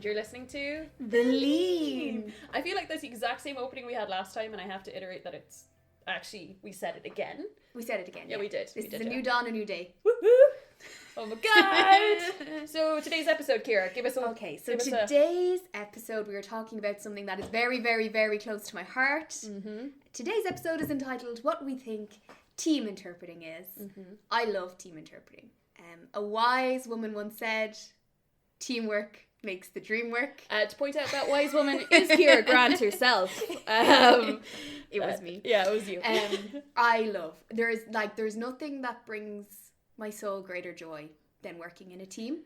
and you're listening to The Lean. I feel like that's the exact same opening we had last time, and I have to iterate that it's actually, we said it again. We said it again. Yeah, we did. This is a new dawn, a new day. Woohoo! Oh my god! So today's episode, Ciara, give us a... Okay, so today's episode we are talking about something that is very, very, very close to my heart. Mm-hmm. Today's episode is entitled What We Think Team Interpreting Is. Mm-hmm. I love team interpreting. A wise woman once said, teamwork makes the dream work. To point out, that wise woman is Ciara Grant herself. It was me. Yeah, it was you. I love, there's nothing that brings my soul greater joy than working in a team.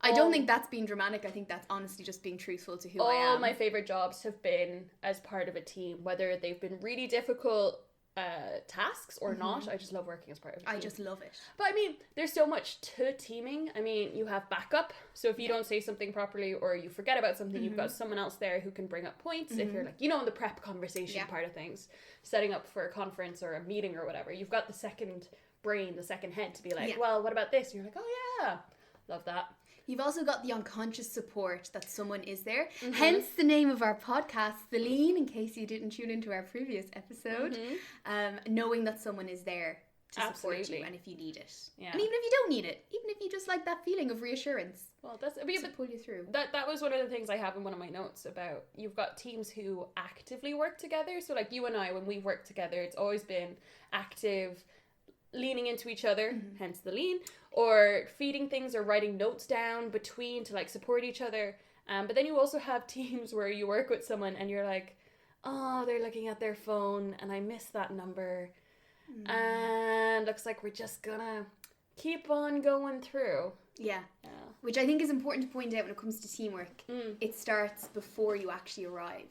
I don't think that's being dramatic. I think that's honestly just being truthful to who I am. All my favourite jobs have been as part of a team, whether they've been really difficult tasks or not. I just love working as part of a team. I just love it. But I mean, there's so much to teaming. I mean, you have backup, so if you don't say something properly or you forget about something, you've got someone else there who can bring up points. If you're like, in the prep conversation part of things, setting up for a conference or a meeting or whatever, you've got the second brain, the second head to be like, well, what about this? And you're like, oh yeah, love that. You've also got the unconscious support that someone is there. Mm-hmm. Hence the name of our podcast, The Lean, in case you didn't tune into our previous episode. Knowing that someone is there to support you and if you need it. Yeah. And even if you don't need it, even if you just like that feeling of reassurance. Well, that's to pull you through. That was one of the things I have in one of my notes about you've got teams who actively work together. So like you and I, when we work together, it's always been active, leaning into each other, hence the lean, or feeding things or writing notes down between to like support each other. But then you also have teams where you work with someone and you're like, oh, they're looking at their phone and I missed that number. And looks like we're just gonna keep on going through. Yeah. Which I think is important to point out when it comes to teamwork. It starts before you actually arrive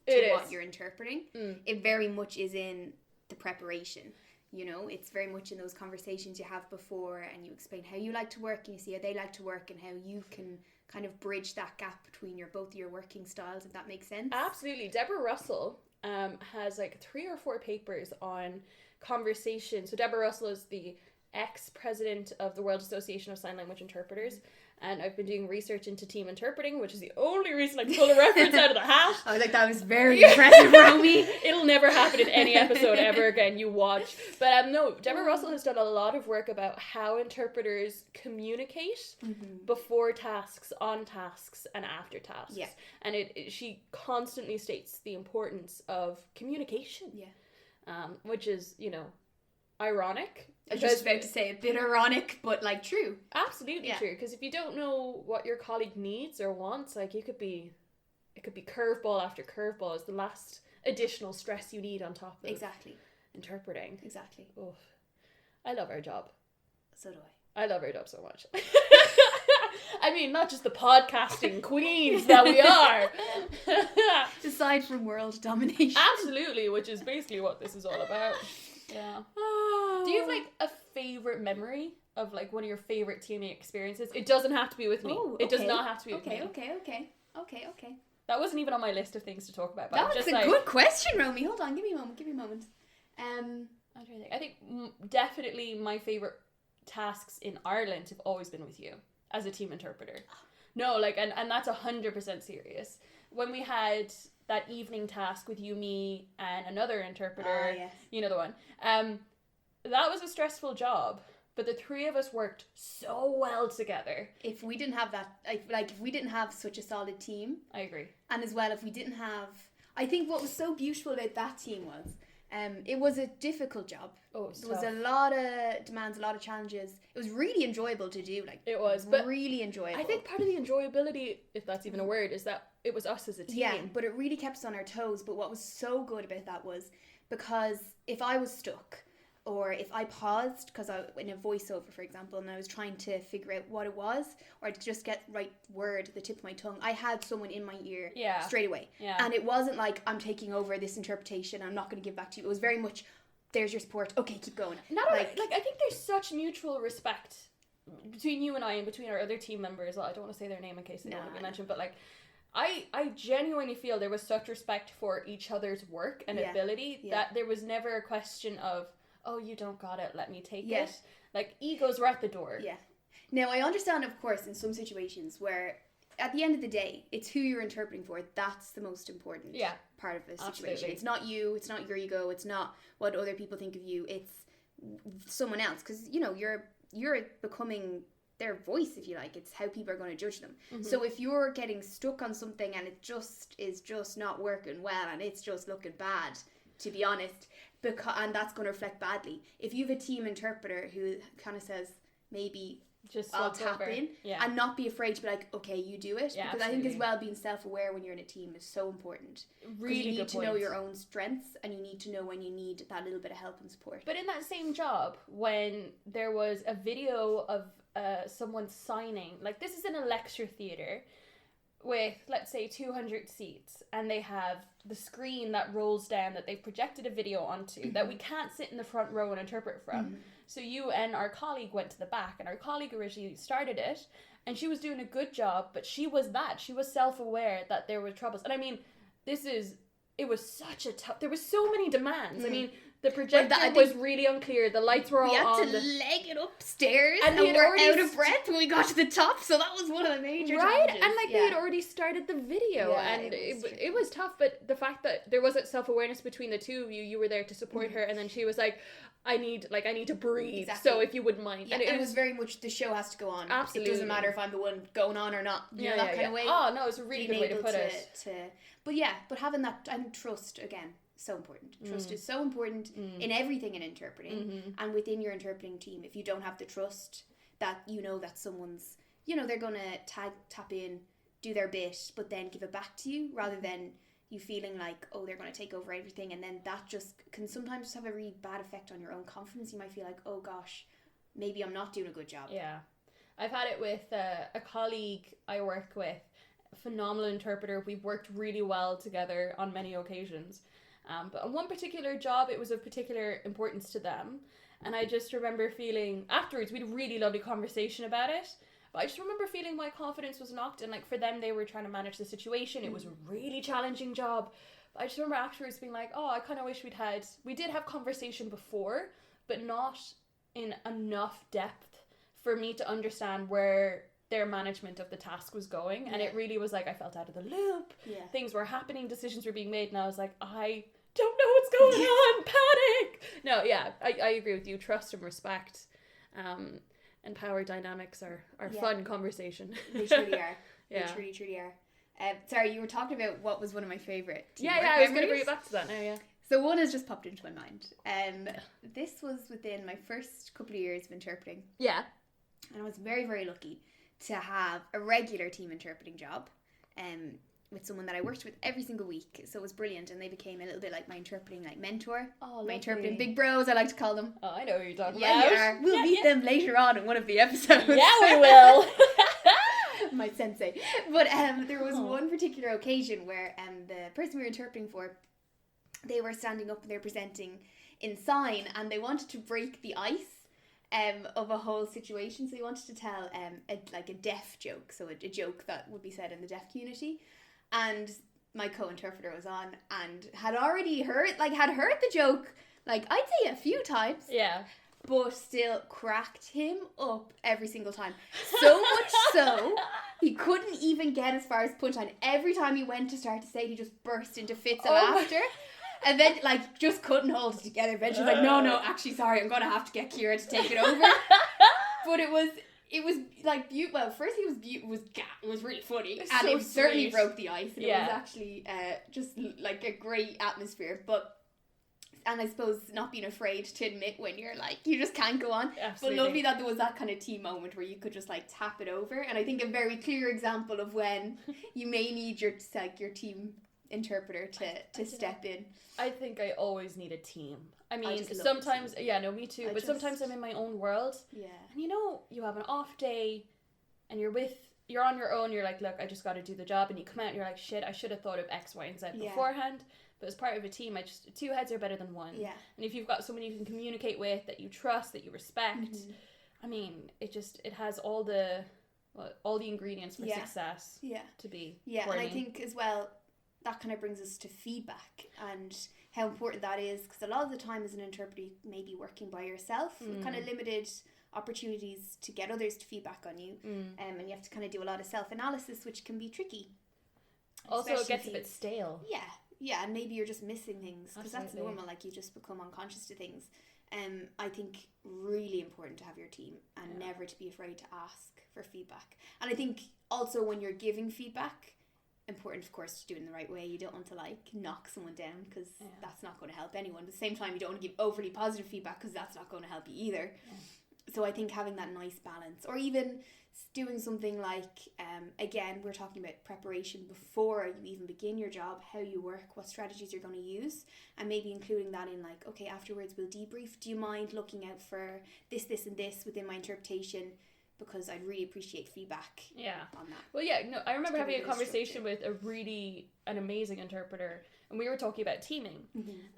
to what you're interpreting. It very much is in the preparation. It's very much in those conversations you have before, and you explain how you like to work and you see how they like to work and how you can kind of bridge that gap between both your working styles, if that makes sense. Absolutely. Deborah Russell has like 3 or 4 papers on conversation. So Deborah Russell is the ex-president of the World Association of Sign Language Interpreters. And I've been doing research into team interpreting, which is the only reason I can pull a reference out of the hat. I was like, that was very impressive, Romy. It'll never happen in any episode ever again, you watch. But no, Deborah Russell has done a lot of work about how interpreters communicate before tasks, on tasks, and after tasks. Yeah. And she constantly states the importance of communication. Yeah. Which is, ironic. I was just about to say a bit ironic, but like true. Absolutely true. Because if you don't know what your colleague needs or wants, like it could be curveball after curveball. Is the last additional stress you need on top of interpreting. Exactly. Oof. I love our job. So do I. I love our job so much. I mean, not just the podcasting queens that we are. Aside from world domination. Absolutely, which is basically what this is all about. Yeah. Do you have like a favorite memory of like one of your favorite teaming experiences? It doesn't have to be with me. It does not have to be with me. Okay. That wasn't even on my list of things to talk about. But that was a good question, Romy. Hold on, give me a moment. I'm trying to think. I think definitely my favorite tasks in Ireland have always been with you as a team interpreter. No, like, and that's 100% serious. When we had that evening task with you, me, and another interpreter, yes. You know the one. That was a stressful job, but the 3 of us worked so well together. If we didn't have that, if we didn't have such a solid team. I agree. And as well, if we didn't have, I think what was so beautiful about that team was, it was a difficult job. Oh, it was There was a lot of demands, a lot of challenges. It was really enjoyable to do. It was, but really enjoyable. I think part of the enjoyability, if that's even a word, is that it was us as a team. Yeah, but it really kept us on our toes. But what was so good about that was because if I was stuck, or if I paused, because I in a voiceover, for example, and I was trying to figure out what it was, or to just get right word at the tip of my tongue, I had someone in my ear straight away. Yeah. And it wasn't like, I'm taking over this interpretation, I'm not going to give back to you. It was very much, there's your support, okay, keep going. I think there's such mutual respect between you and I and between our other team members. Well, I don't want to say their name in case they don't want to be mentioned, but like, I genuinely feel there was such respect for each other's work and ability that there was never a question of, oh, you don't got it, let me take it. Like, egos were at the door. Yeah. Now, I understand, of course, in some situations where at the end of the day, it's who you're interpreting for. That's the most important part of the situation. Absolutely. It's not you. It's not your ego. It's not what other people think of you. It's someone else. Because, you know, you're becoming their voice, if you like. It's how people are going to judge them. Mm-hmm. So if you're getting stuck on something and it is just not working well and it's just looking bad, to be honest, and that's going to reflect badly. If you have a team interpreter who kind of says, maybe just I'll tap in and not be afraid to be like, okay, you do it. Because I think as well, being self-aware when you're in a team is so important. Really, you need to know your own strengths and you need to know when you need that little bit of help and support. But in that same job, when there was a video of someone signing, like this is in a lecture theatre with, let's say, 200 seats, and they have the screen that rolls down that they've projected a video onto that we can't sit in the front row and interpret from. So you and our colleague went to the back, and our colleague originally started it, and she was doing a good job, but she was self-aware that there were troubles. And I mean, it was such a tough, there were so many demands. I mean, the projector was really unclear. The lights were all on. We had to leg it upstairs, and we were out of breath when we got to the top. So that was one of the major challenges. And like they had already started the video, and it was tough. But the fact that there wasn't self-awareness between the two of you were there to support her, and then she was like, I need to breathe. Exactly. So if you wouldn't mind. Yeah, and it was very much the show has to go on. Absolutely. It doesn't matter if I'm the one going on or not. You know, that kind of way. Oh no, it's a really good way to put it. But having that, and trust again. So important. Trust is so important in everything in interpreting and within your interpreting team. If you don't have the trust that you know that someone's, you know, they're going to tap in, do their bit, but then give it back to you rather than you feeling like, oh, they're going to take over everything. And then that just can sometimes have a really bad effect on your own confidence. You might feel like, oh gosh, maybe I'm not doing a good job. Yeah. I've had it with a colleague I work with, a phenomenal interpreter. We've worked really well together on many occasions. But on one particular job, it was of particular importance to them. And I just remember feeling, afterwards, we had a really lovely conversation about it. But I just remember feeling my confidence was knocked. And like for them, they were trying to manage the situation. It was a really challenging job. But I just remember afterwards being like, oh, I kind of wish we did have conversation before, but not in enough depth for me to understand where their management of the task was going. And it really was like, I felt out of the loop. Yeah. Things were happening, decisions were being made. And I was like, I don't know what's going on. Panic. No, yeah, I agree with you. Trust and respect and power dynamics are fun conversation. They truly are. They truly are. Sorry, you were talking about what was one of my favourite I was going to bring it back to that now, So one has just popped into my mind. This was within my first couple of years of interpreting. Yeah. And I was very, very lucky to have a regular team interpreting job with someone that I worked with every single week. So it was brilliant, and they became a little bit like my interpreting mentor. Oh, my interpreting big bros, I like to call them. Oh, I know who you're talking about. Yeah, we'll meet them later on in one of the episodes. Yeah, we will. My sensei. But there was one particular occasion where the person we were interpreting for, they were standing up and they were presenting in sign, and they wanted to break the ice of a whole situation. So they wanted to tell a deaf joke, so a joke that would be said in the deaf community. And my co-interpreter was on and had already heard the joke, like I'd say a few times. Yeah. But still cracked him up every single time. So much so, he couldn't even get as far as punchline. Every time he went to start to say it, he just burst into fits of laughter. And then, just couldn't hold it together. Eventually, no, actually, sorry, I'm going to have to get Ciara to take it over. But it was beautiful. Well, first it was really funny. And so it certainly broke the ice. And it was actually just like a great atmosphere. And I suppose not being afraid to admit when you're you just can't go on. Absolutely. But lovely that there was that kind of team moment where you could just tap it over. And I think a very clear example of when you may need your team interpreter to step in. I think I always need a team. I mean, sometimes, me too. But sometimes I'm in my own world. Yeah. And you have an off day and you're on your own. You're like, look, I just got to do the job. And you come out and you're like, shit, I should have thought of X, Y, and Z beforehand. But as part of a team, two heads are better than one. Yeah. And if you've got someone you can communicate with, that you trust, that you respect, I mean, it has all the ingredients for success. Yeah. To be. Yeah, and I think as well, that kind of brings us to feedback and how important that is, because a lot of the time as an interpreter you may be working by yourself with kind of limited opportunities to get others to feedback on you. And you have to kind of do a lot of self-analysis, which can be tricky. Also, it gets a bit stale. Yeah, and maybe you're just missing things, because that's Absolutely. normal, like you just become unconscious to things. I think really important to have your team, and never to be afraid to ask for feedback. And I think also when you're giving feedback, important of course to do it in the right way. You don't want to like knock someone down, because that's not going to help anyone. At the same time, you don't want to give overly positive feedback, because that's not going to help you either. So I think having that nice balance, or even doing something like, again, we're talking about preparation before you even begin your job, how you work, what strategies you're going to use, and maybe including that in like, okay, afterwards we'll debrief. Do you mind looking out for this, and this within my interpretation? Because I'd really appreciate feedback on that. Well, no, I remember having a conversation with an amazing interpreter, and we were talking about teaming.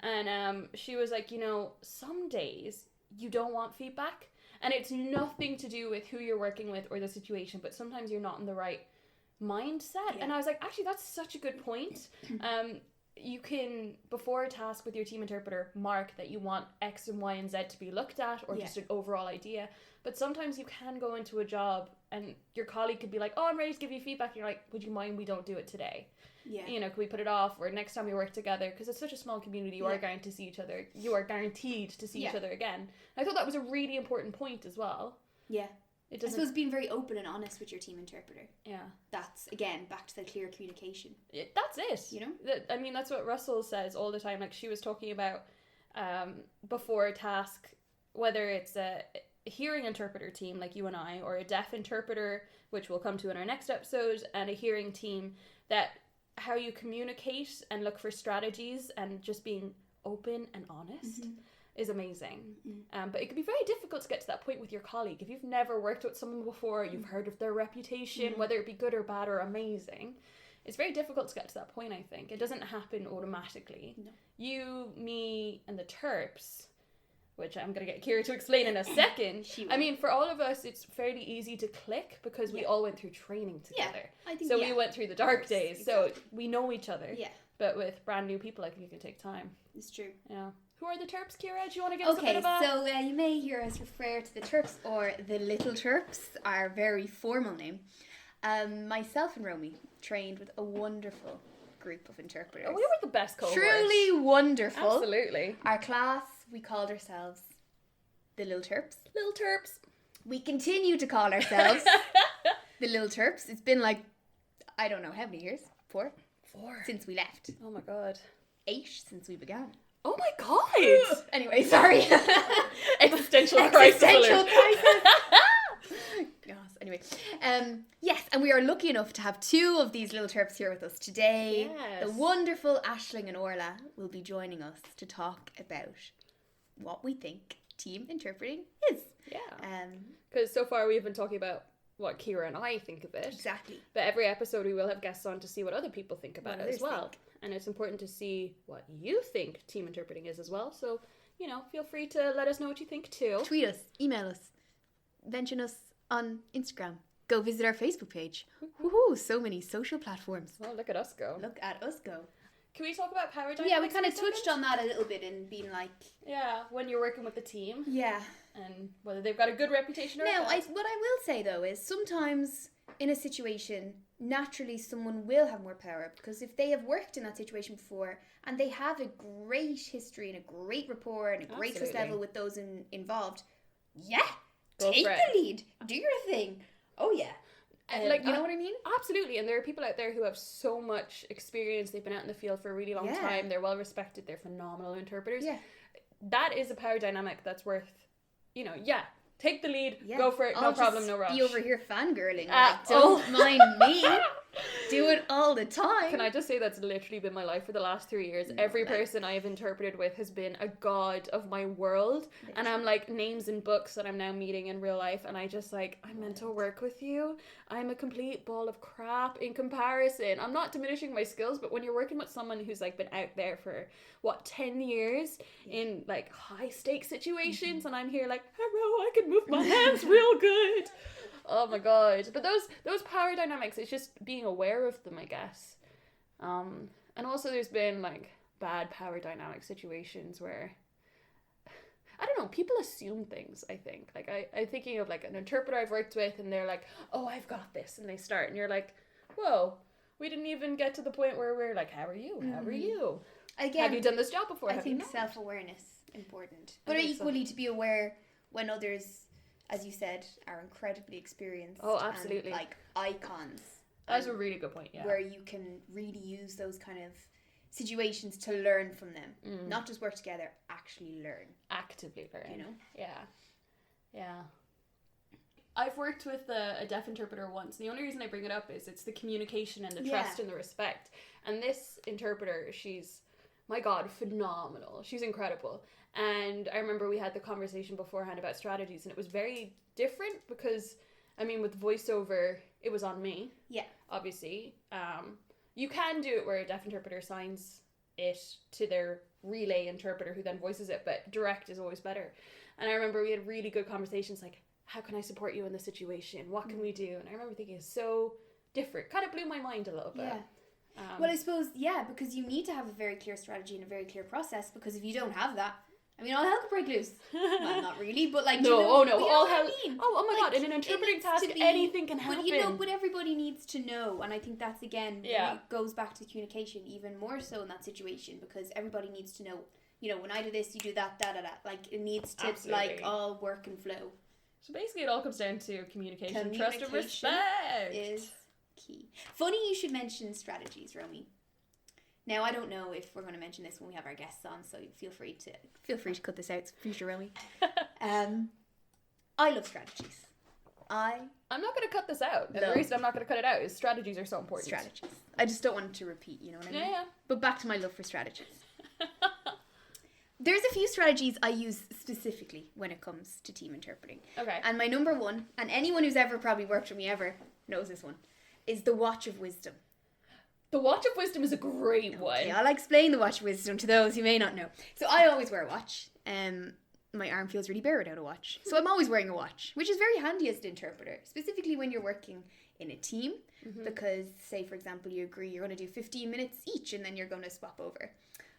And she was like, some days you don't want feedback. And it's nothing to do with who you're working with or the situation, but sometimes you're not in the right mindset. And I was like, actually, that's such a good point. You can, before a task with your team interpreter, mark that you want X and Y and Z to be looked at, or just an overall idea. But sometimes you can go into a job and your colleague could be like, oh, I'm ready to give you feedback. And you're like, would you mind we don't do it today? Can we put it off, or next time we work together? Because it's such a small community, you are guaranteed to see each other. You are guaranteed to see each other again. I thought that was a really important point as well. I suppose being very open and honest with your team interpreter. That's, again, back to the clear communication. That's it. I mean, that's what Russell says all the time. Like, she was talking about before a task, whether it's a hearing interpreter team like you and I, or a deaf interpreter, which we'll come to in our next episode, and a hearing team, that how you communicate and look for strategies and just being open and honest is amazing. But it can be very difficult to get to that point with your colleague. If you've never worked with someone before, you've heard of their reputation, whether it be good or bad or amazing, it's very difficult to get to that point, I think. It doesn't happen automatically. You, me, and the Terps, which I'm going to get Ciara to explain in a second. I mean, for all of us, it's fairly easy to click because we all went through training together. I think, we went through the dark days, exactly. So we know each other. But with brand new people, I think it can take time. It's true. Who are the Terps, Ciara? Do you want to give us a bit of a... so you may hear us refer to the Terps, or the Little Terps, our very formal name. Myself and Romy trained with a wonderful group of interpreters. We were the best cohort. Truly wonderful. Absolutely. Our class, we called ourselves the Little Terps. Little Terps. We continue to call ourselves the Little Terps. It's been like, I don't know how many years. 4 since we left. Oh my god. 8 since we began. Oh my god. Anyway, sorry. Existential crisis. Yes, anyway. Yes, and we are lucky enough to have 2 of these Little Terps here with us today. Yes. The wonderful Aisling and Orla will be joining us to talk about what we think team interpreting is. Because so far we've been talking about what Ciara and I think of it. Exactly. But every episode we will have guests on to see what other people think about it as well. And it's important to see what you think team interpreting is as well. So, feel free to let us know what you think too. Tweet us, email us, mention us on Instagram. Go visit our Facebook page. Woohoo, so many social platforms. Oh, look at us go. Look at us go. Can we talk about power dynamics? Yeah, we kind of touched on that a little bit in being like... Yeah, when you're working with the team. Yeah. And whether they've got a good reputation or not. What I will say though is sometimes in a situation, naturally someone will have more power, because if they have worked in that situation before and they have a great history and a great rapport and a great trust level with those involved, take the lead, do your thing. Oh yeah. You know what I mean? Absolutely. And there are people out there who have so much experience. They've been out in the field for a really long time. They're well respected. They're phenomenal interpreters. That is a power dynamic that's worth, take the lead, go for it, no problem, no rush. Be over here fangirling. Don't mind me. Do it all the time. Can I just say that's literally been my life for the last 3 years. Every person I have interpreted with has been a god of my world. Literally. And I'm like names in books that I'm now meeting in real life. And I just I'm meant to work with you. I'm a complete ball of crap in comparison. I'm not diminishing my skills, but when you're working with someone who's been out there for 10 years in high stakes situations, and I'm here hello, I can move my hands real good. Oh my god. But those power dynamics, it's just being aware of them, I guess. And also there's been bad power dynamic situations where I don't know, people assume things, I think. Like, I'm thinking of, like, an interpreter I've worked with, and they're like, oh, I've got this, and they start, and you're like, whoa, we didn't even get to the point where we're like, how are you? How are you? Again, have you done this job before? I think not? self-awareness important, but equally to be aware when others, as you said, are incredibly experienced. Oh, absolutely. And, like, icons. That's a really good point, yeah. Where you can really use those kind of situations to learn from them. Not just work together, actually learn. Actively learn. You know? Yeah. Yeah. I've worked with a deaf interpreter once, and the only reason I bring it up is it's the communication and the trust and the respect. And this interpreter, she's, my God, phenomenal. She's incredible. And I remember we had the conversation beforehand about strategies, and it was very different because, I mean, with voiceover, it was on me. Yeah. Obviously. You can do it where a deaf interpreter signs it to their relay interpreter who then voices it, but direct is always better. And I remember we had really good conversations like, how can I support you in this situation? What can we do? And I remember thinking it's so different. Kind of blew my mind a little bit. Yeah. Well, I suppose, because you need to have a very clear strategy and a very clear process, because if you don't have that, I mean, all hell could break loose. Well, not really, but like, no, all hell. I mean? Oh my God! In an interpreting task, anything can happen. But everybody needs to know, and I think that's again, it goes back to communication even more so in that situation, because everybody needs to know. You know, when I do this, you do that, Like, it needs to like all work and flow. So basically, it all comes down to communication, trust, and respect is key. Funny you should mention strategies, Romy. Now, I don't know if we're going to mention this when we have our guests on, so feel free to cut this out, future Romy. I love strategies. I'm not going to cut this out. No. The reason I'm not going to cut it out is strategies are so important. Strategies. I just don't want it to repeat, you know what I mean? Yeah. But back to my love for strategies. There's a few strategies I use specifically when it comes to team interpreting. Okay. And my number one, and anyone who's ever probably worked with me ever knows this one, is the Watch of Wisdom. The Watch of Wisdom is a great one. Okay, I'll explain the Watch of Wisdom to those who may not know. So I always wear a watch. My arm feels really bare without a watch. So I'm always wearing a watch, which is very handy as an interpreter, specifically when you're working in a team. Because, say, for example, you agree you're going to do 15 minutes each and then you're going to swap over.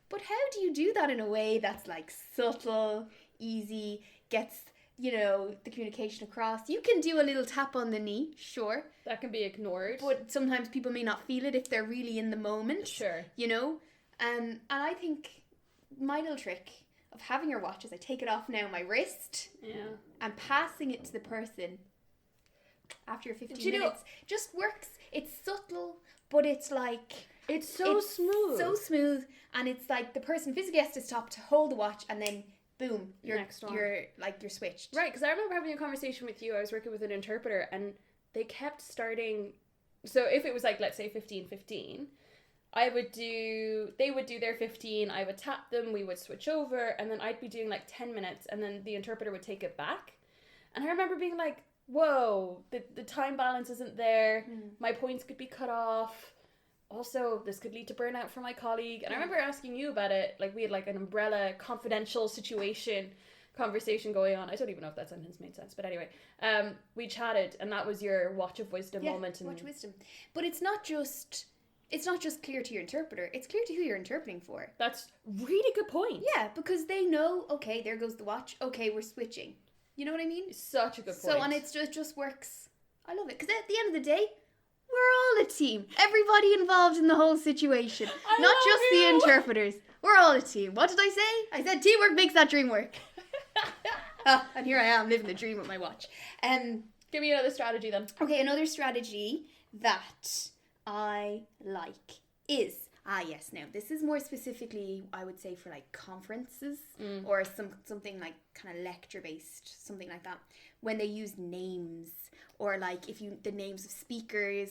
But how do you do that in a way that's like subtle, easy, gets, the communication across? You can do a little tap on the knee, sure. That can be ignored. But sometimes people may not feel it if they're really in the moment. Sure. And I think my little trick of having your watch is I take it off now my wrist. Yeah. And passing it to the person after 15 minutes just works. It's subtle, but it's like... It's so smooth. So smooth. And it's like the person physically has to stop to hold the watch and then... boom, you're switched. Right, because I remember having a conversation with you. I was working with an interpreter and they kept starting. So if it was like, let's say 15-15, they would do their 15, I would tap them, we would switch over, and then I'd be doing like 10 minutes and then the interpreter would take it back. And I remember being like, whoa, the time balance isn't there. My points could be cut off. Also, this could lead to burnout for my colleague. And I remember asking you about it. Like, we had like an umbrella confidential conversation going on. I don't even know if that sentence made sense. But anyway, we chatted and that was your Watch of Wisdom moment. Watch of Wisdom. But it's not just clear to your interpreter. It's clear to who you're interpreting for. That's really good point. Yeah, because they know, okay, there goes the watch. Okay, we're switching. You know what I mean? Such a good point. So, and it just works. I love it. Because at the end of the day, we're all a team. Everybody involved in the whole situation. Not just the interpreters. We're all a team. What did I say? I said teamwork makes that dream work. And here I am living the dream with my watch. Give me another strategy then. Okay, another strategy that I like is... yes, now this is more specifically, I would say, for like conferences or something like kind of lecture based, something like that. When they use names or like the names of speakers,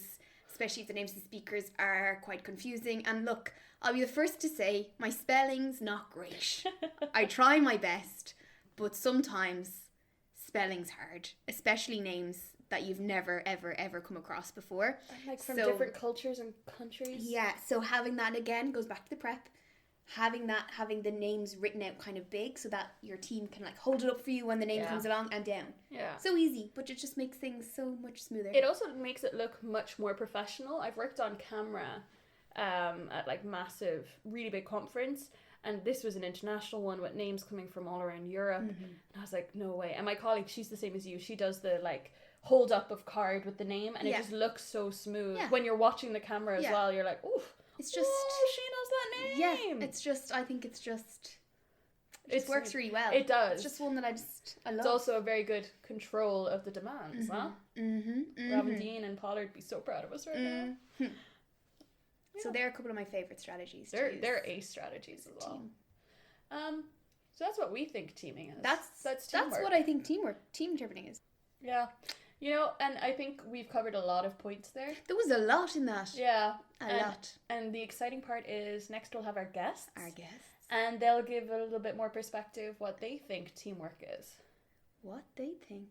especially if the names of speakers are quite confusing. And look, I'll be the first to say my spelling's not great. I try my best, but sometimes spelling's hard, especially names that you've never, ever, ever come across before. Like from different cultures and countries. Yeah, so having that again goes back to the prep. Having the names written out kind of big so that your team can like hold it up for you when the name comes along and down. Yeah. So easy, but it just makes things so much smoother. It also makes it look much more professional. I've worked on camera at like massive, really big conference And this was an international one with names coming from all around Europe. And I was like, no way. And my colleague, she's the same as you. She does the like hold up of card with the name, and it just looks so smooth. When you're watching the camera as well, you're like, oof. It's just... she knows that name. Yeah, it's just... I think it's just... It works really well. It does. It's just one that I love. It's also a very good control of the demands, huh? Robin Dean and Pollard would be so proud of us right now. So they're a couple of my favourite strategies. They're ace strategies as well. So that's what we think teaming is. That's teamwork. That's what I think team interpreting is. Yeah. You know, and I think we've covered a lot of points there. There was a lot in that. Yeah. A lot. And the exciting part is next we'll have our guests. And they'll give a little bit more perspective what they think teamwork is. What they think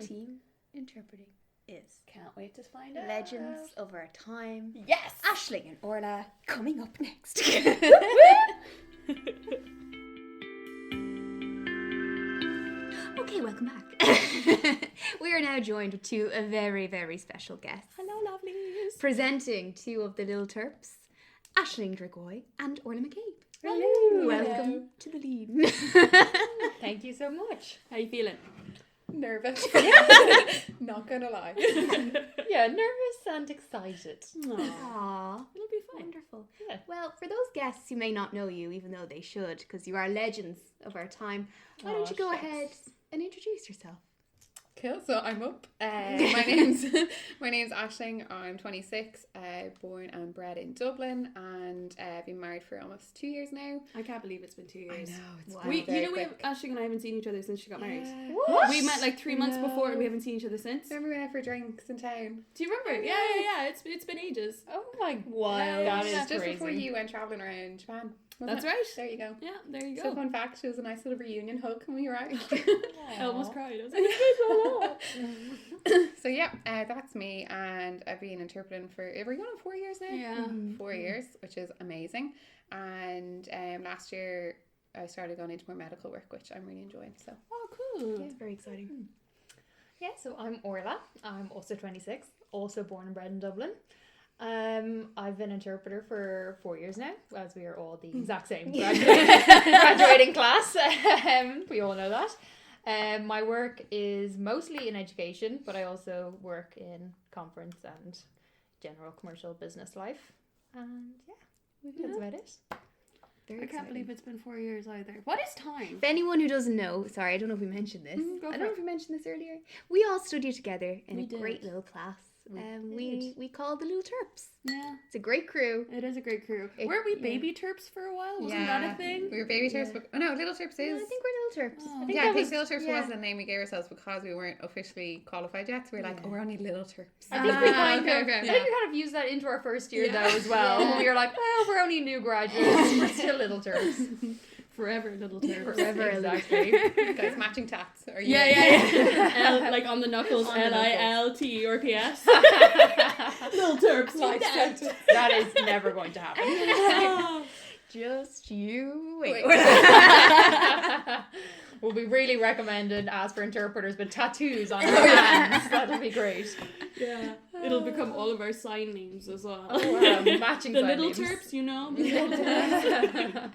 team interpreting is. Can't wait to find out. Legends of our time. Yes! Aisling and Orla coming up next. Okay, welcome back. We are now joined with two very, very special guests. Hello, lovelies. Presenting two of the Little Terps, Aisling Dragoi and Orla MacCabe. Hello. Welcome to the lead. Thank you so much. How you feeling? Nervous. Not gonna lie. Yeah, nervous and excited. Aww. It'll be fun. Wonderful. Yeah. Well, for those guests who may not know you, even though they should, because you are legends of our time, why don't you go ahead and introduce yourself? Cool. So I'm up. My name's Aisling. I'm 26. Born and bred in Dublin, and been married for almost 2 years now. I can't believe it's been 2 years. I know. It's Wow. Aisling and I haven't seen each other since she got married. What? We met like 3 months before, and we haven't seen each other since. Remember we went out for drinks in town? Do you remember? Yeah. It's been ages. Oh my Wild. God! That is Just crazy. before you went traveling around Japan. That's right. There you go. Yeah, there you go. So fun fact, it was a nice little reunion hug when we arrived. I almost cried. I was like, So yeah, that's me, and I've been interpreting for, are we going on 4 years now? yeah. 4 years, which is amazing. And last year I started going into more medical work, which I'm really enjoying. So Oh, cool. It's very exciting. Yeah, so I'm Orla. I'm also 26, also born and bred in Dublin. I've been interpreter for 4 years now, as we are all the exact same graduating class. We all know that. My work is mostly in education, but I also work in conference and general commercial business life. And yeah, that's about it. Very I can't exciting. believe it's been 4 years either. What is time? For anyone who doesn't know, sorry, I don't know if we mentioned this. Go I for don't know it. if we mentioned this earlier. We all studied together in We a great did. little class. did. We called the Little Terps. Yeah, It's a great crew. it is a great crew. It- Weren't we yeah. baby terps for a while? Wasn't that a thing? We were baby terps, but no, little terps Yeah, is. I think we're Little Terps. Oh. I think Yeah, that I think was, little terps yeah. wasn't the name we gave ourselves because we weren't officially qualified yet. So we were like, Yeah. oh, we're only little terps. I think we kind okay, of, okay. I think we kind of used that into our first year Yeah. though as well. Yeah. We were like, well, we're only new graduates, we're still little terps. Forever little terps. Forever a little Exactly. Guys, matching tats. Are you? Yeah. L, like on the knuckles, On the knuckles. LILT or PS. Little terps like that. That is never going to happen. Just you wait. Will be really recommended as for interpreters with tattoos on their hands. That'll be great. Yeah. It'll become all of our sign names as well. Matching The sign little names. terps, you know. The little terps.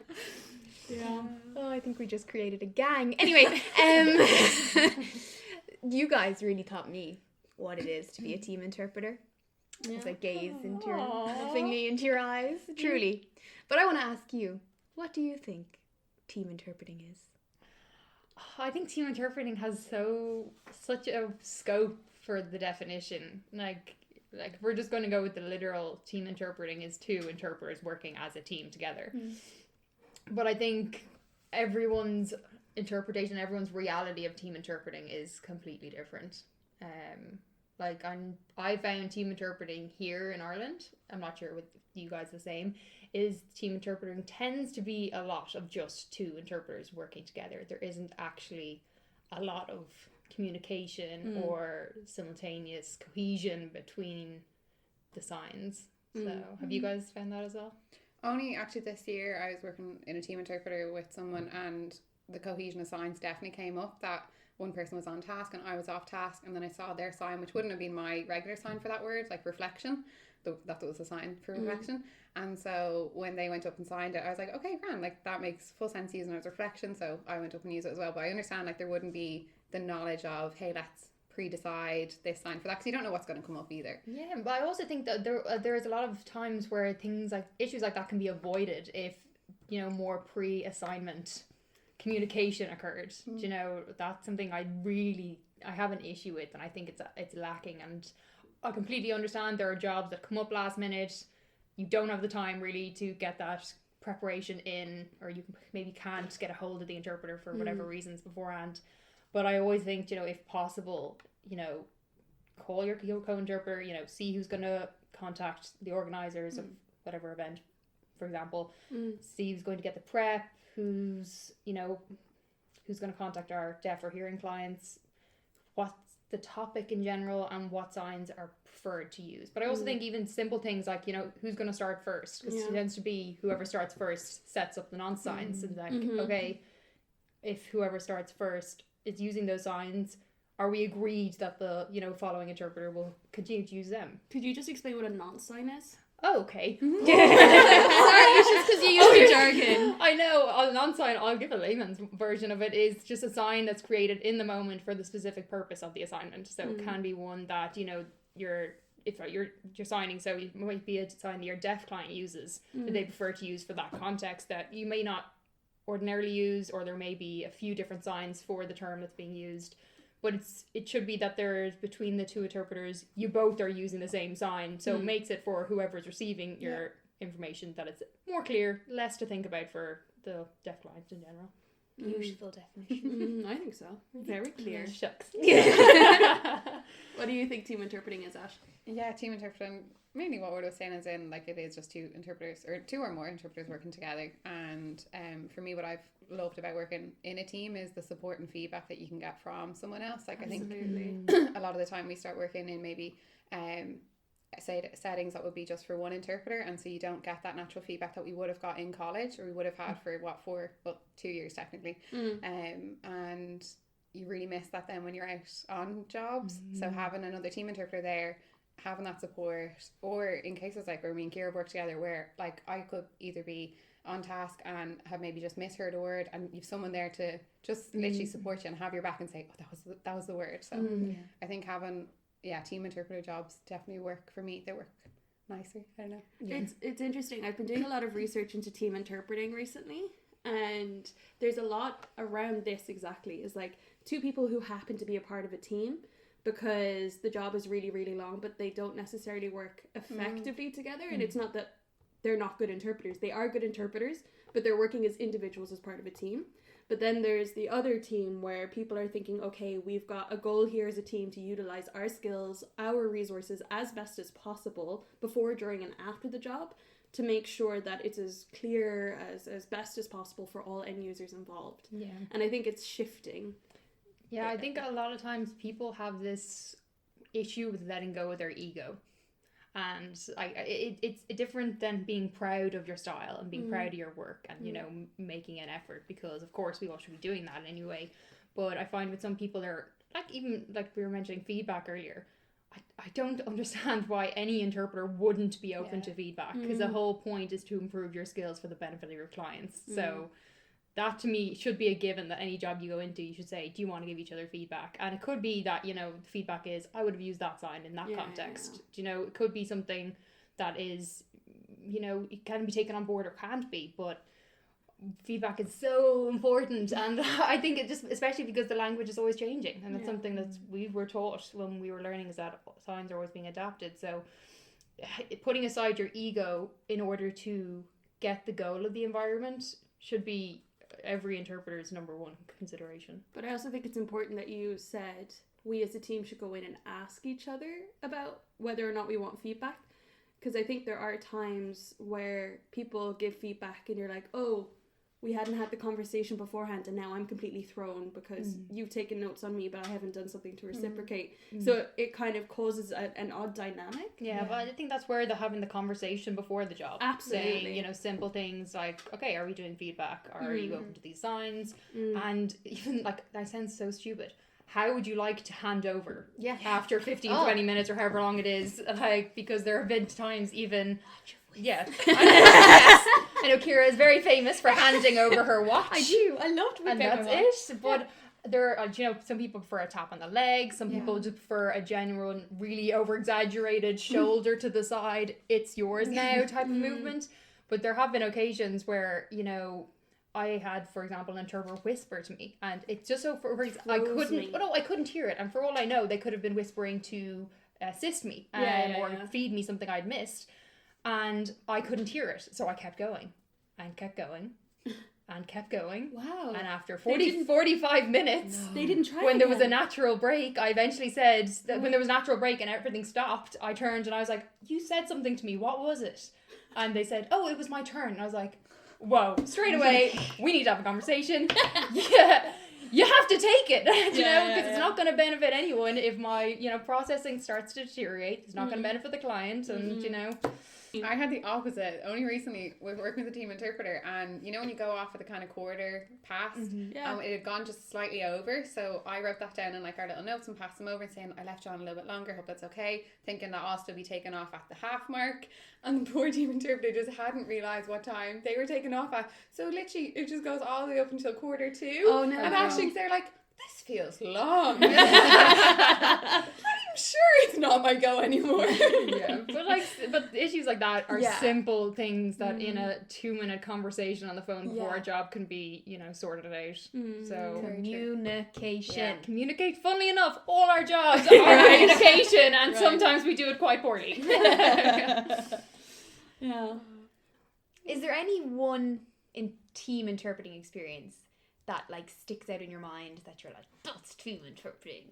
Yeah. Oh, I think we just created a gang. Anyway, you guys really taught me what it is to be a team interpreter. As I gaze into your, lovingly into your eyes, truly. But I want to ask you, what do you think team interpreting is? I think team interpreting has such a scope for the definition. Like if we're just going to go with the literal, team interpreting is two interpreters working as a team together. But I think everyone's interpretation, everyone's reality of team interpreting is completely different. I found team interpreting here in Ireland, I'm not sure with you guys the same, is team interpreting tends to be a lot of just two interpreters working together. There isn't actually a lot of communication or simultaneous cohesion between the signs. So have you guys found that as well? Only actually this year I was working in a team interpreter with someone, and the cohesion of signs definitely came up, that one person was on task and I was off task, and then I saw their sign, which wouldn't have been my regular sign for that word, like reflection, that was a sign for reflection. And so when they went up and signed it, I was like, okay, grand, like that makes full sense using it as reflection. So I went up and used it as well. But I understand like there wouldn't be the knowledge of, hey, let's pre-decide this sign for that, because you don't know what's going to come up either. Yeah, but I also think that there's a lot of times where things like issues like that can be avoided if, you know, more pre-assignment communication occurred. You know, that's something I have an issue with, and I think it's lacking. And I completely understand there are jobs that come up last minute. You don't have the time really to get that preparation in, or you maybe can't get a hold of the interpreter for whatever reasons beforehand. But I always think, you know, if possible, you know, call your co-interpreter, you know, see who's going to contact the organisers of whatever event, for example. See who's going to get the prep, who's going to contact our deaf or hearing clients, what's the topic in general, and what signs are preferred to use. But I also think even simple things like, you know, who's going to start first, because it tends to be whoever starts first sets up the non-signs. And like, okay, if whoever starts first is using those signs, are we agreed that the, you know, following interpreter will continue to use them? Could you just explain what a non-sign is? Oh, okay. Sorry, it's just because you use the jargon. I know. A non-sign, I'll give a layman's version of it, is just a sign that's created in the moment for the specific purpose of the assignment. So it can be one that, you know, you're signing, so it might be a sign that your deaf client uses that they prefer to use for that context that you may not ordinarily use, or there may be a few different signs for the term that's being used. But it should be that there's, between the two interpreters, you both are using the same sign. So it makes it for whoever's receiving your information that it's more clear, less to think about for the deaf clients in general. Beautiful definition. I think so. Very clear. Shucks. What do you think team interpreting is, Ash? Yeah, team interpreting, mainly what Orla was saying is in, like, it is just two interpreters, or two or more interpreters working together. And for me, what I've loved about working in a team is the support and feedback that you can get from someone else. Like, Absolutely. I think a lot of the time we start working in maybe settings that would be just for one interpreter, and so you don't get that natural feedback that we would have got in college, or we would have had for 2 years technically. And you really miss that then when you're out on jobs. So having another team interpreter there, having that support, or in cases like where me and Ciara work together, where like I could either be on task and have maybe just misheard a word, and you've someone there to just literally support you and have your back and say, oh, that was the word. So I think having team interpreter jobs definitely work for me. They work nicer. I don't know. It's interesting. I've been doing a lot of research into team interpreting recently, and there's a lot around this exactly. Is like two people who happen to be a part of a team because the job is really, really long, but they don't necessarily work effectively together. And it's not that they're not good interpreters. They are good interpreters, but they're working as individuals as part of a team. But then there's the other team where people are thinking, okay, we've got a goal here as a team to utilize our skills, our resources as best as possible before, during, and after the job to make sure that it's as clear as best as possible for all end users involved. Yeah. And I think it's shifting. Yeah, I think a lot of times people have this issue with letting go of their ego. And it's different than being proud of your style and being proud of your work and, you know, making an effort, because of course we all should be doing that anyway. But I find with some people, they're like, even like we were mentioning feedback earlier, I don't understand why any interpreter wouldn't be open to feedback, because the whole point is to improve your skills for the benefit of your clients. So that to me should be a given, that any job you go into, you should say, do you want to give each other feedback? And it could be that, you know, the feedback is, I would have used that sign in that context. Do you know, it could be something that is, you know, it can be taken on board or can't be, but feedback is so important. And I think it just, especially because the language is always changing, and that's something that we were taught when we were learning, is that signs are always being adapted. So putting aside your ego in order to get the goal of the environment should be every interpreter's number one consideration. But I also think it's important that you said we as a team should go in and ask each other about whether or not we want feedback, because I think there are times where people give feedback and you're like, oh, we hadn't had the conversation beforehand and now I'm completely thrown because you've taken notes on me but I haven't done something to reciprocate. So it kind of causes an odd dynamic. Yeah, but I think that's where having the conversation before the job. Absolutely. Saying, you know, simple things like, okay, are we doing feedback? Are you open to these signs? And even, like, that sounds so stupid, how would you like to hand over Yeah. after 15, 20 minutes or however long it is? Like, because there have been times even... Yeah. I know Ciara is very famous for handing over her watch. I do. I love to be And that's it. But there are, you know, some people prefer a tap on the leg. Some people just prefer a genuine, really over-exaggerated shoulder to the side. It's yours now type of movement. But there have been occasions where, you know, I had, for example, an interpreter whisper to me, and it's just so I couldn't hear it. And for all I know, they could have been whispering to assist me or feed me something I'd missed. And I couldn't hear it, so I kept going and kept going and kept going. Wow. And after 45 minutes, they didn't try when again. there was a natural break, I eventually said, that when there was a natural break and everything stopped, I turned and I was like, you said something to me, what was it? And they said, oh, it was my turn. And I was like, whoa, straight away, we need to have a conversation. Yeah. You have to take it, you know, because it's not going to benefit anyone if my, you know, processing starts to deteriorate. It's not going to benefit the client, and, you know. I had the opposite. Only recently, we were working with a team interpreter, and you know when you go off at the kind of quarter past, it had gone just slightly over, so I wrote that down in like our little notes and passed them over and saying, I left you on a little bit longer, hope that's okay, thinking that I'll still be taken off at the half mark, and the poor team interpreter just hadn't realised what time they were taken off at, so literally it just goes all the way up until 1:45. Oh no. And Ashley's there like, this feels long. I'm sure it's not my go anymore. Yeah, but issues like that are simple things that in a 2-minute conversation on the phone before a job can be, you know, sorted out. So Communication. yeah, communicate. Funnily enough, all our jobs are communication, and sometimes we do it quite poorly. Yeah. Is there any one team interpreting experience that like sticks out in your mind that you're like, that's team interpreting?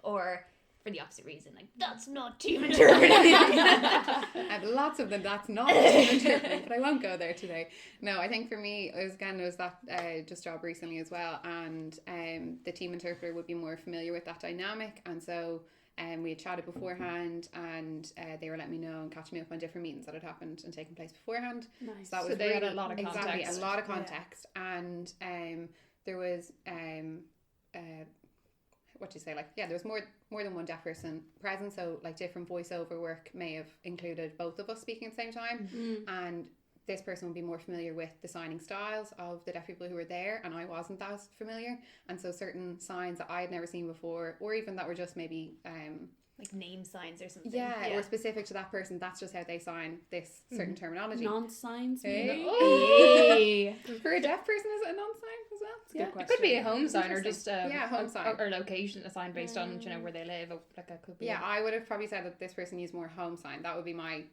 Or for the opposite reason, like, that's not team interpreting? I have lots of them, that's not team interpreting, but I won't go there today. No, I think for me, it was that just job recently as well, and the team interpreter would be more familiar with that dynamic, and so we had chatted beforehand, and they were letting me know and catching me up on different meetings that had happened and taken place beforehand. Nice. So that was they really, had a lot of context. Exactly, a lot of context, and there was what do you say, like, yeah, there was more than one deaf person present, so like different voiceover work may have included both of us speaking at the same time, and this person would be more familiar with the signing styles of the deaf people who were there, and I wasn't that familiar, and so certain signs that I had never seen before, or even that were just maybe like name signs or something. Yeah, or specific to that person, that's just how they sign this certain terminology. Non-signs. Hey. Hey. For a deaf person, is it a non-sign as well? That's a good It question. could be a home sign or just home sign. or location assigned based on, you know, where they live. Or like it could be. Yeah, I would have probably said that this person used more home sign. That would be my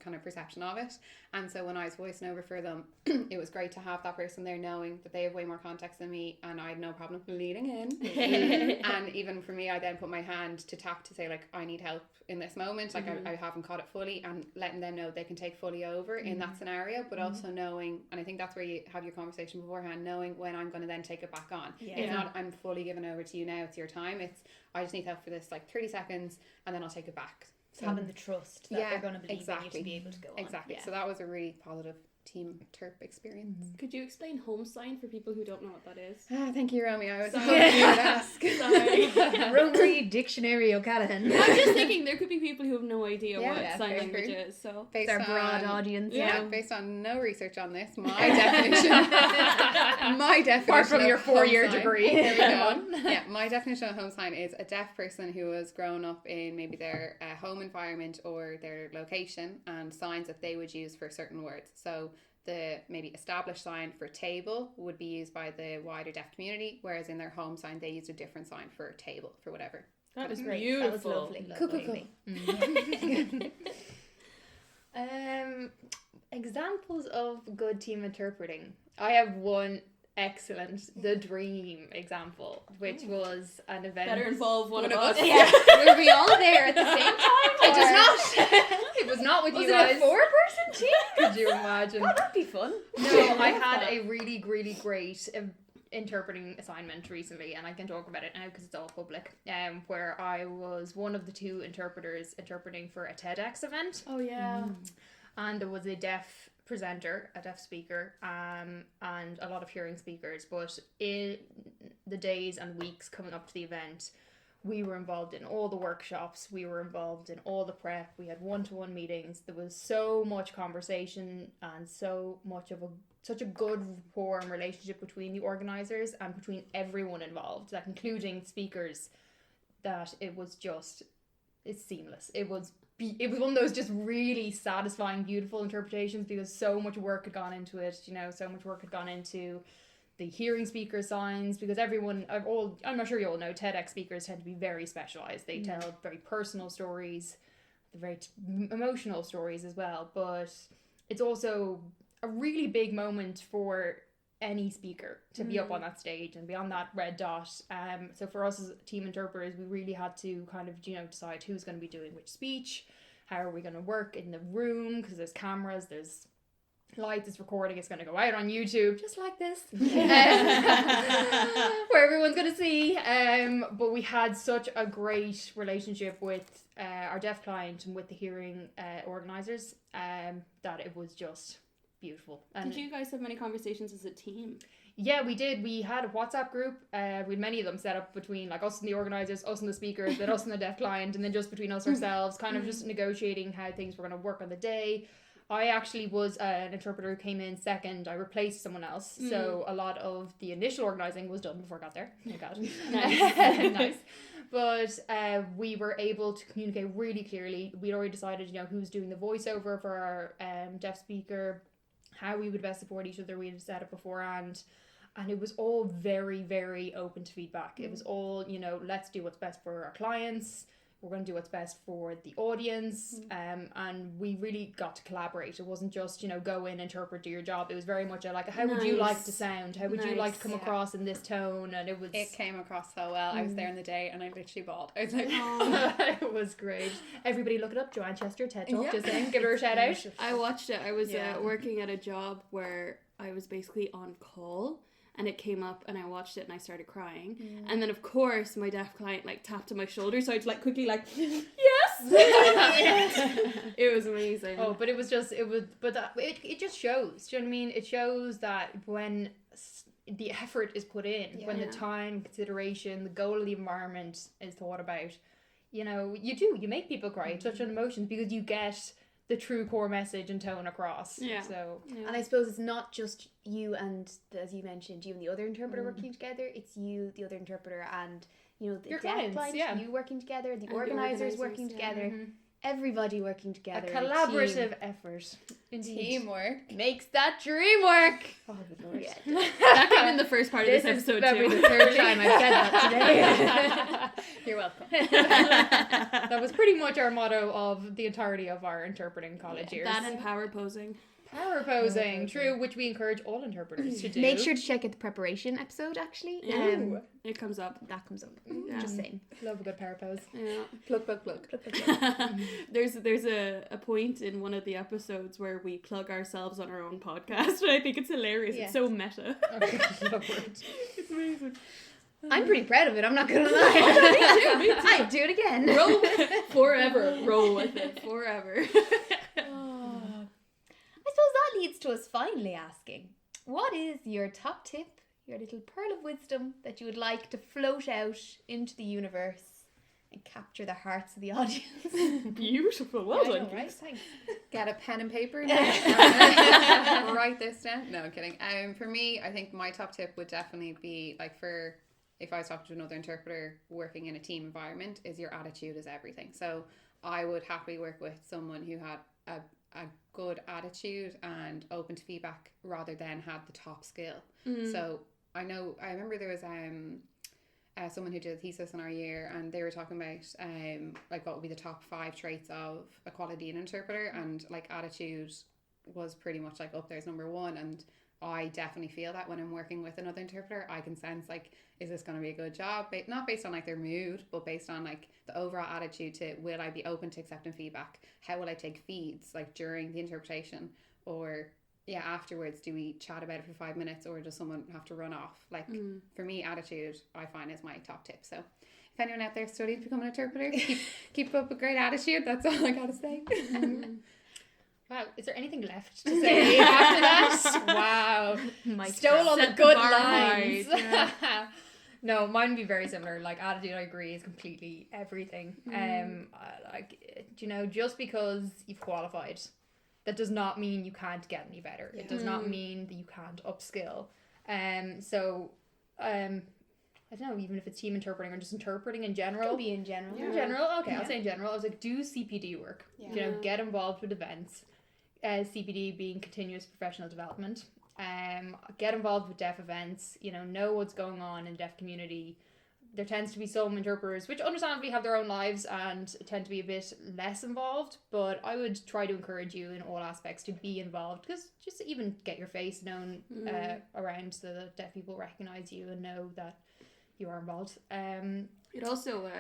kind of perception of it. And so when I was voicing over for them, it was great to have that person there knowing that they have way more context than me, and I had no problem leaning in. And even for me, I then put my hand to tap to say, like, I need help in this moment, like I haven't caught it fully, and letting them know they can take fully over in that scenario, but also knowing, and I think that's where you have your conversation beforehand, knowing when I'm going to then take it back on. It's not I'm fully given over to you now, it's your time, it's I just need help for this like 30 seconds and then I'll take it back. So having the trust that they're going to believe in you to be able to go on. Exactly. So that was a really positive team terp experience. Could you explain home sign for people who don't know what that is? Thank you, Romy. I was Sorry. hoping you would ask. Sorry. Romy Dictionary O'Callaghan. I'm just thinking there could be people who have no idea what sign very language true. is. So Based Our on, broad audience. based on no research on this, my definition Apart from of your 4-year home sign- degree. There we go. Yeah, my definition of home sign is a deaf person who has grown up in maybe their home environment or their location, and signs that they would use for certain words. So the maybe established sign for table would be used by the wider deaf community, whereas in their home sign they used a different sign for table, for whatever. that was Great. beautiful. That was lovely. Cool. Examples of good team interpreting. I have one excellent, the dream example, which was an event. Better involve one of us. Yeah. Were we all there at the same time? It does not. It was not with Was you it guys. a 4-person team? Could you imagine? That'd be fun. No, I had a really, really great interpreting assignment recently, and I can talk about it now because it's all public. Where I was one of the 2 interpreters interpreting for a TEDx event. Oh yeah. And there was a deaf presenter, a deaf speaker, and a lot of hearing speakers. But in the days and weeks coming up to the event, we were involved in all the workshops, we were involved in all the prep, we had one-to-one meetings. There was so much conversation and such a good rapport and relationship between the organisers and between everyone involved, like including speakers, that it's seamless. It was one of those just really satisfying, beautiful interpretations, because so much work had gone into it, so much work had gone into the hearing speaker signs, because I'm not sure you all know, TEDx speakers tend to be very specialised. They tell very personal stories, very emotional stories as well, but it's also a really big moment for any speaker to be up on that stage and be on that red dot. So for us as team interpreters, we really had to kind of, decide who's going to be doing which speech, how are we going to work in the room, because there's cameras, there's lights, it's recording, it's going to go out on YouTube just like this where everyone's going to see, but we had such a great relationship with our deaf client and with the hearing organisers that it was just beautiful. And did you guys have many conversations as a team? Yeah, we did. We had a WhatsApp group. We had many of them set up between like us and the organisers, us and the speakers, then us and the deaf client, and then just between us ourselves, kind of just negotiating how things were going to work on the day. I actually was an interpreter who came in second. I replaced someone else. So a lot of the initial organising was done before I got there. Oh my God. Nice. But we were able to communicate really clearly. We'd already decided, who's doing the voiceover for our deaf speaker, how we would best support each other. We had set it beforehand. And it was all very, very open to feedback. It was all, let's do what's best for our clients. We're going to do what's best for the audience, and we really got to collaborate. It wasn't just, go in, interpret, do your job. It was very much like, how would you like to sound? How would you like to come across in this tone? And it came across so well. I was there in the day and I literally bawled. I was like, it was great. Everybody look it up, Joanne Chester, TED Talk, just saying, give her a shout out. I watched it. I was working at a job where I was basically on call. And it came up and I watched it and I started crying. And then of course my deaf client tapped on my shoulder, so I just quickly yes! It was amazing. Oh, but it just shows. Do you know what I mean? It shows that when the effort is put in, when the time, consideration, the goal of the environment is thought about, you make people cry, touch on emotions, because you get the true core message and tone across. And I suppose it's not just you and, as you mentioned, you and the other interpreter working together. It's you, the other interpreter, and the your deaf clients, client, you working together, the organisers working together, everybody working together. A collaborative effort. Teamwork makes that dream work. Oh, good Lord. That came in the first part of this episode too. This is the third time I've said that today. You're welcome. That was pretty much our motto of the entirety of our interpreting college years. That and power posing. Power posing, true, which we encourage all interpreters to do. Make sure to check out the preparation episode, actually. It comes up. That comes up. Just saying. Love a good power pose. Yeah. Plug. There's a point in one of the episodes where we plug ourselves on our own podcast, and I think it's hilarious. It's so meta. It's amazing. I'm pretty proud of it, I'm not gonna lie. Me too. I'd do it again. Roll forever. Roll with it forever. I suppose that leads to us finally asking, what is your top tip, your little pearl of wisdom that you would like to float out into the universe and capture the hearts of the audience? Beautiful. Well done. Right? Thanks. Get a pen and paper. Write this down. No, I'm kidding. For me, I think my top tip would definitely be if I was talking to another interpreter working in a team environment, is your attitude is everything. So I would happily work with someone who had a good attitude and open to feedback rather than had the top skill. So I remember there was someone who did a thesis in our year, and they were talking about what would be the top 5 traits of a quality interpreter, and attitude was pretty much up there as number 1. And I definitely feel that when I'm working with another interpreter, I can sense is this going to be a good job? Not based on their mood, but based on the overall attitude to, will I be open to accepting feedback? How will I take feeds during the interpretation? Or afterwards, do we chat about it for 5 minutes, or does someone have to run off? For me, attitude I find is my top tip. So if anyone out there studying to become an interpreter, keep up a great attitude. That's all I gotta say. Wow, is there anything left to say after that? Wow. Stole on the good lines. No, mine would be very similar. Like, attitude, I agree, is completely everything. Just because you've qualified, that does not mean you can't get any better. It does not mean that you can't upskill. I don't know, even if it's team interpreting or just interpreting in general. It could be in general. In general, okay, I'll say in general. I was like, do CPD work. Yeah. Get involved with events. CPD being continuous professional development. Get involved with deaf events. Know what's going on in the deaf community. There tends to be some interpreters which understandably have their own lives and tend to be a bit less involved, but I would try to encourage you in all aspects to be involved, because just to even get your face known around so that deaf people recognise you and know that you are involved. It also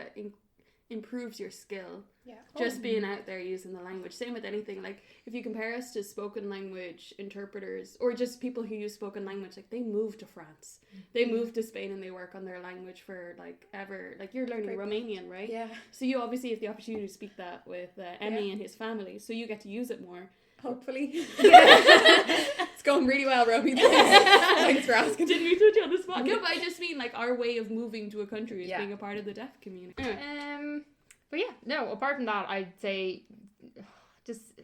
improves your skill. Yeah. Just being out there using the language. Same with anything. Like, if you compare us to spoken language interpreters, or just people who use spoken language, like, they move to France. They move to Spain and they work on their language for, like, ever. Like, you're learning Romanian, right? Yeah. So you obviously have the opportunity to speak that with Emmy and his family, so you get to use it more. Hopefully. It's going really well, Romy. Thanks for asking. Did we touch on the spot? No, but I just mean, like, our way of moving to a country is being a part of the deaf community. But yeah, no, apart from that, I'd say just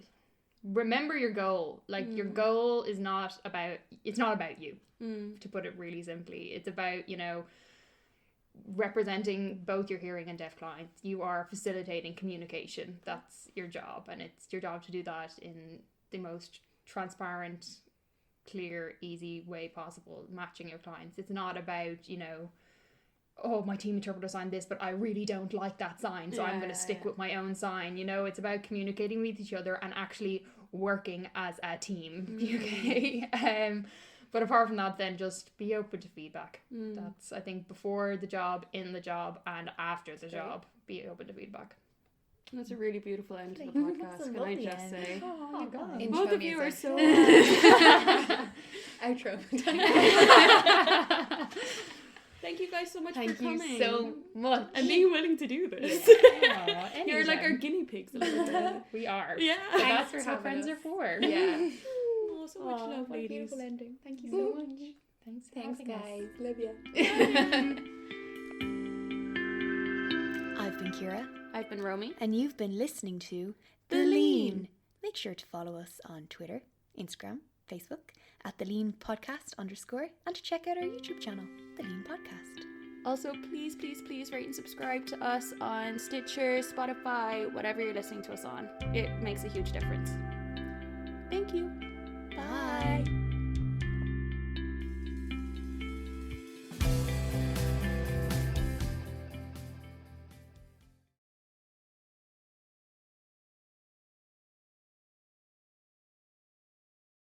remember your goal. Like, your goal is not about you, to put it really simply. It's about, representing both your hearing and deaf clients. You are facilitating communication. That's your job, and it's your job to do that in the most transparent, clear, easy way possible, matching your clients. It's not about, oh, my team interpreter signed this, but I really don't like that sign, so I'm going to stick with my own sign. It's about communicating with each other and actually working as a team. Okay. But apart from that, then just be open to feedback. That's, I think, before the job, in the job, and after the job, be open to feedback. That's a really beautiful end to the podcast, can I just say? Oh, God. Both of you are so... Outro. Thank you guys so much for coming. Thank you so much. And being willing to do this. Yeah. You're like our guinea pigs a little bit. We are. Yeah. But that's how friends are for. Yeah. Oh, so much love, what a ladies. beautiful ending. Thank you so much. Thanks guys. Love you. I've been Ciara. I've been Romy. And you've been listening to The Lean. Make sure to follow us on Twitter, Instagram, Facebook, at theleanpodcast_, and to check out our YouTube channel, The Lean Podcast. Also, please, please, please rate and subscribe to us on Stitcher, Spotify, whatever you're listening to us on. It makes a huge difference. Thank you. Bye.